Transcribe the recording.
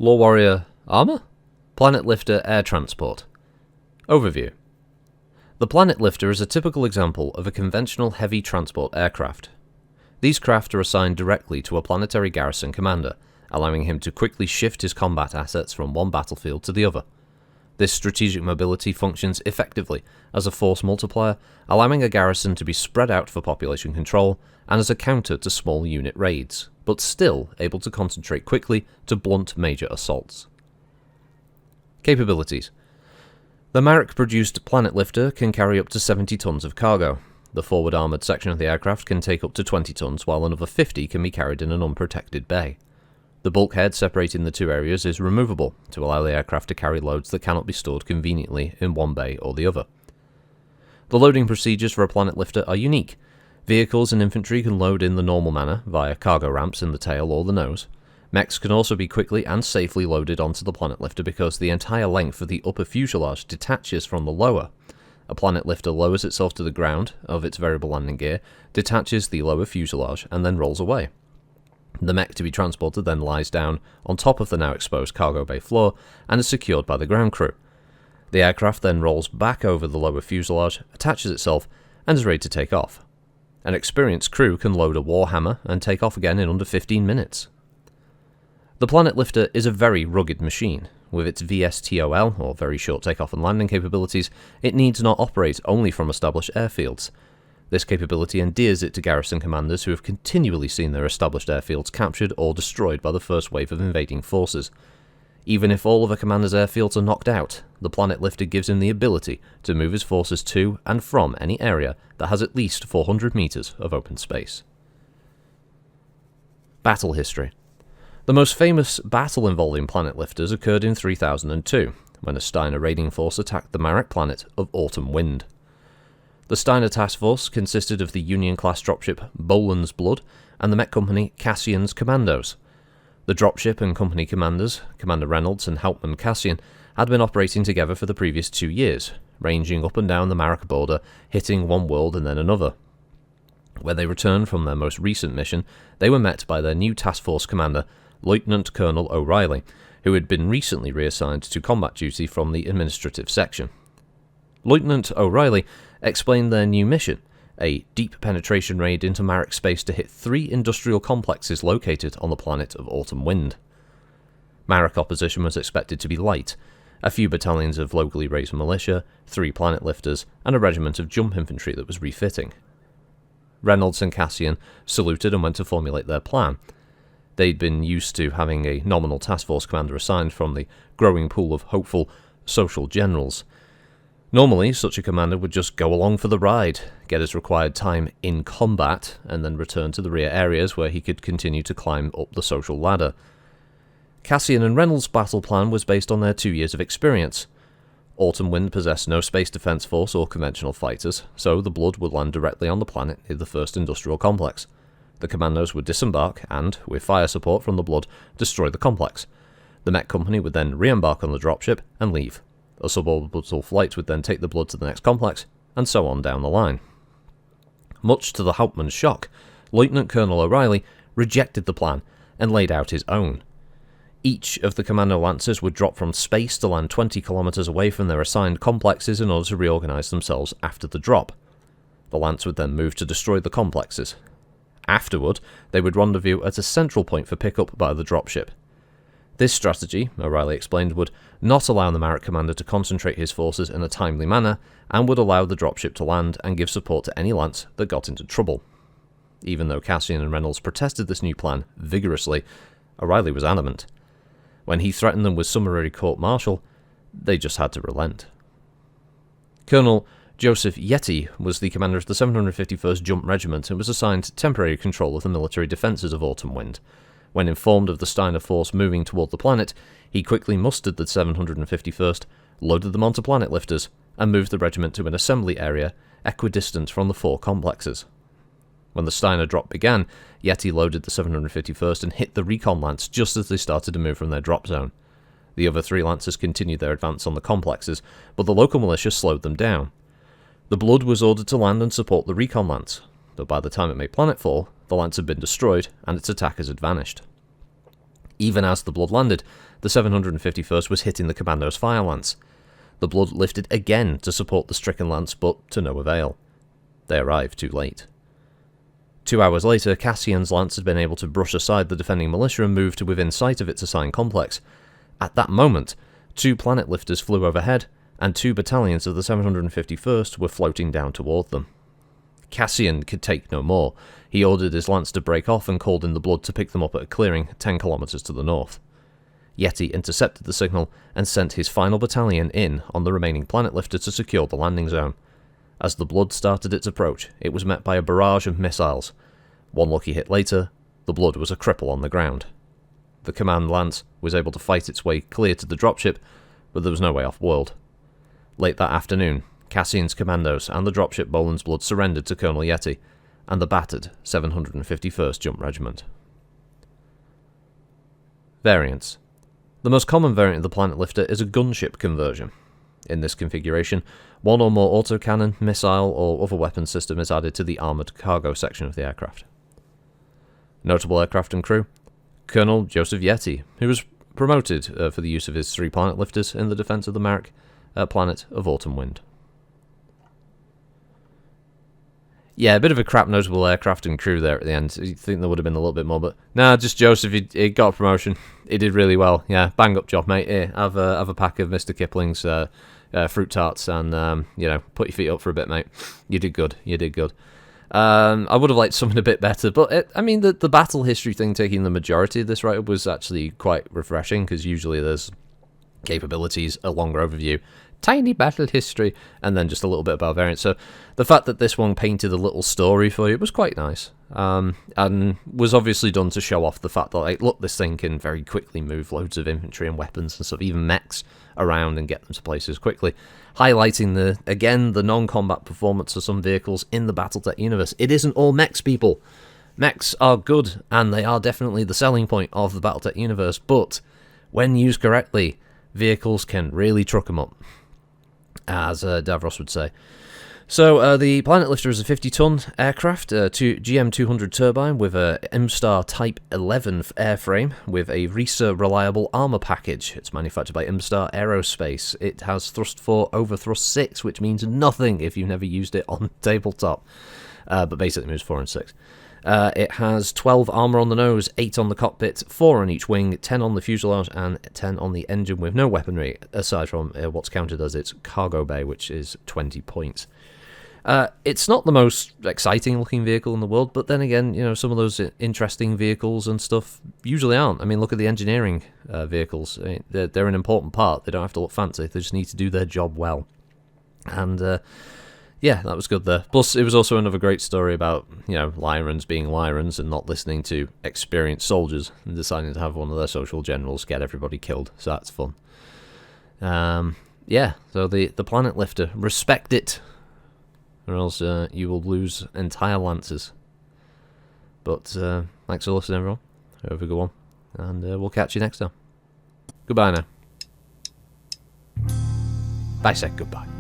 LoreWarrior Armor? Planetlifter Air Transport. Overview. The Planetlifter is a typical example of a conventional heavy transport aircraft. These craft are assigned directly to a planetary garrison commander, allowing him to quickly shift his combat assets from one battlefield to the other. This strategic mobility functions effectively as a force multiplier, allowing a garrison to be spread out for population control and as a counter to small unit raids, but still able to concentrate quickly to blunt major assaults. Capabilities. The Marek-produced Planetlifter can carry up to 70 tons of cargo. The forward armoured section of the aircraft can take up to 20 tons, while another 50 can be carried in an unprotected bay. The bulkhead separating the two areas is removable to allow the aircraft to carry loads that cannot be stored conveniently in one bay or the other. The loading procedures for a Planetlifter are unique. Vehicles and infantry can load in the normal manner, via cargo ramps in the tail or the nose. Mechs can also be quickly and safely loaded onto the Planetlifter because the entire length of the upper fuselage detaches from the lower. A Planetlifter lowers itself to the ground of its variable landing gear, detaches the lower fuselage, and then rolls away. The mech to be transported then lies down on top of the now exposed cargo bay floor and is secured by the ground crew. The aircraft then rolls back over the lower fuselage, attaches itself, and is ready to take off. An experienced crew can load a Warhammer and take off again in under 15 minutes. The Planetlifter is a very rugged machine. With its VSTOL, or Very Short Takeoff and Landing capabilities, it needs not operate only from established airfields. This capability endears it to garrison commanders who have continually seen their established airfields captured or destroyed by the first wave of invading forces. Even if all of a commander's airfields are knocked out, the Planetlifter gives him the ability to move his forces to and from any area that has at least 400 meters of open space. Battle history. The most famous battle involving Planetlifters occurred in 3002, when a Steiner raiding force attacked the Marek planet of Autumn Wind. The Steiner task force consisted of the Union-class dropship Boland's Blood and the mech company Cassian's Commandos. The dropship and company commanders, Commander Reynolds and Hauptmann Cassian, had been operating together for the previous 2 years, ranging up and down the Marek border, hitting one world and then another. When they returned from their most recent mission, they were met by their new task force commander, Lieutenant Colonel O'Reilly, who had been recently reassigned to combat duty from the administrative section. Lieutenant O'Reilly explained their new mission, a deep penetration raid into Marek space to hit 3 industrial complexes located on the planet of Autumn Wind. Marek opposition was expected to be light, a few battalions of locally raised militia, 3 Planetlifters, and a regiment of jump infantry that was refitting. Reynolds and Cassian saluted and went to formulate their plan. They'd been used to having a nominal task force commander assigned from the growing pool of hopeful social generals. Normally, such a commander would just go along for the ride, get his required time in combat, and then return to the rear areas where he could continue to climb up the social ladder. Cassian and Reynolds' battle plan was based on their 2 years of experience. Autumn Wind possessed no space defense force or conventional fighters, so the Blood would land directly on the planet near the first industrial complex. The commandos would disembark and, with fire support from the Blood, destroy the complex. The mech company would then re-embark on the dropship and leave. A suborbital flight would then take the Blood to the next complex, and so on down the line. Much to the Hauptmann's shock, Lieutenant Colonel O'Reilly rejected the plan and laid out his own. Each of the commando lancers would drop from space to land 20 kilometers away from their assigned complexes in order to reorganize themselves after the drop. The lance would then move to destroy the complexes. Afterward, they would rendezvous at a central point for pickup by the dropship. This strategy, O'Reilly explained, would not allow the Marek commander to concentrate his forces in a timely manner, and would allow the dropship to land and give support to any lance that got into trouble. Even though Cassian and Reynolds protested this new plan vigorously, O'Reilly was adamant. When he threatened them with summary court-martial, they just had to relent. Colonel Joseph Yeti was the commander of the 751st Jump Regiment and was assigned temporary control of the military defences of Autumn Wind. When informed of the Steiner force moving toward the planet, he quickly mustered the 751st, loaded them onto Planetlifters, and moved the regiment to an assembly area equidistant from the 4 complexes. When the Steiner drop began, Yeti loaded the 751st and hit the recon lance just as they started to move from their drop zone. The other 3 lancers continued their advance on the complexes, but the local militia slowed them down. The Blood was ordered to land and support the recon lance, but by the time it made planetfall, the lance had been destroyed and its attackers had vanished. Even as the Blood landed, the 751st was hitting the Commando's fire lance. The Blood lifted again to support the stricken lance, but to no avail. They arrived too late. 2 hours later, Cassian's lance had been able to brush aside the defending militia and move to within sight of its assigned complex. At that moment, 2 Planetlifters flew overhead, and 2 battalions of the 751st were floating down toward them. Cassian could take no more. He ordered his lance to break off and called in the Blood to pick them up at a clearing 10 kilometers to the north. Yeti intercepted the signal and sent his final battalion in on the remaining Planetlifter to secure the landing zone. As the Blood started its approach, it was met by a barrage of missiles. One lucky hit later, the Blood was a cripple on the ground. The command lance was able to fight its way clear to the dropship, but there was no way off-world. Late that afternoon, Cassian's commandos and the dropship Boland's Blood surrendered to Colonel Yeti and the battered 751st Jump Regiment. Variants. The most common variant of the Planetlifter is a gunship conversion. In this configuration, one or more autocannon, missile, or other weapon system is added to the armoured cargo section of the aircraft. Notable aircraft and crew: Colonel Joseph Yeti, who was promoted for the use of his 3 Planetlifters in the defence of the Marek planet of Autumn Wind. Yeah, a bit of a crap notable aircraft and crew there at the end. You'd think there would have been a little bit more, but nah, just Joseph. He got a promotion. He did really well. Yeah, bang up job, mate. Here, have a pack of Mr. Kipling's fruit tarts and put your feet up for a bit, mate. You did good. You did good. I would have liked something a bit better, but the battle history thing taking the majority of this write-up was actually quite refreshing, because usually there's capabilities, a longer overview, tiny battle history, and then just a little bit about variants. So the fact that this one painted a little story for you was quite nice, and was obviously done to show off the fact that, like, look, this thing can very quickly move loads of infantry and weapons and stuff, even mechs, around and get them to places quickly, highlighting the non-combat performance of some vehicles in the Battletech universe. It isn't all mechs, people. Mechs are good, and they are definitely the selling point of the Battletech universe, but when used correctly, vehicles can really truck them up, as Davros would say. So the Planetlifter is a 50-ton aircraft, GM200 turbine with a MStar Type 11 airframe with a RISA reliable armour package. It's manufactured by MStar Aerospace. It has thrust 4 over thrust 6, which means nothing if you've never used it on tabletop, but basically moves 4 and 6. It has 12 armour on the nose, 8 on the cockpit, 4 on each wing, 10 on the fuselage, and 10 on the engine, with no weaponry, aside from what's counted as its cargo bay, which is 20 points. It's not the most exciting looking vehicle in the world, but then again, some of those interesting vehicles and stuff usually aren't. I mean, look at the engineering vehicles. They're an important part. They don't have to look fancy. They just need to do their job well. And yeah, that was good there. Plus, it was also another great story about, Lyrans being Lyrans and not listening to experienced soldiers and deciding to have one of their social generals get everybody killed. So that's fun. Yeah, so the Planetlifter, respect it, or else you will lose entire lances. But thanks for listening, everyone. Have a good one, and we'll catch you next time. Goodbye now. I said goodbye.